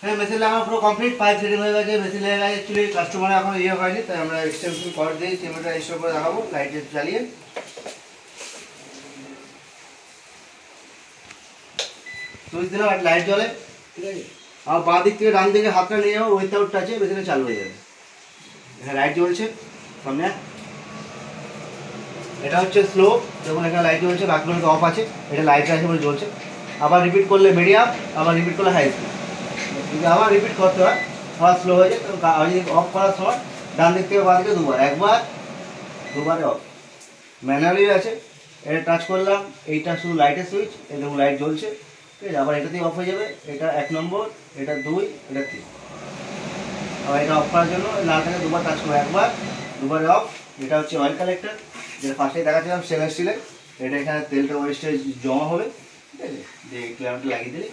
হ্যাঁ মেশিন লাগানো পুরো কমপ্লিট, পাইপ ফিটিং হয়ে গেছে, মেশিন লেগে গেছে। অ্যাকচুয়ালি কাস্টমার এখন ইয়ে হয়নি, তাই আমরা এক্সটেনশন কর্ড দিয়ে চেম্বারটা স্টোর করে দেখাবো লাইটে চালিয়ে। সুইচ দিলাম আর লাইট জ্বলে, ঠিক আছে। আর বাঁ দিক থেকে ডান দিকে হাতটা নিয়ে যাবো, উইথআউট টাচে মেশিনে চালু হয়ে যাবে। এখানে লাইট জ্বলছে সামনে, এটা হচ্ছে স্লো, যখন এখানে লাইট জ্বলছে বাকিগুলো অফ আছে, এটা লাইট আছে বলে জ্বলছে। আবার রিপিট করলে মিডিয়াম, আবার রিপিট করলে হাই স্পিড। যদি আবার রিপিট করতে হয় আবার স্লো হয়ে যায়, তো যদি অফ করার সময় ডান দিক থেকে বাঁ দিকে দুবার, একবার দুবারে অফ। ম্যানুয়ালি আছে, এটা টাচ করলাম, এইটা শুধু লাইটের সুইচ, এরকম লাইট জ্বলছে, ঠিক আছে। আবার এটাতেই অফ হয়ে যাবে, এটা 1 নম্বর, এটা 2, এটা 3। আবার এটা অফ করার জন্য লালটাকে দুবার টাচ করবো, একবার দুবারে অফ। এটা হচ্ছে অয়েল কালেক্টর, যেটা ফার্স্টে দেখাচ্ছিলাম স্টেনলেস স্টিলের। এটা এখানে তেলটা ওয়েস্টেজ জমা হবে, ঠিক আছে। দিয়ে ক্ল্যাম্পটা লাগিয়ে দিলে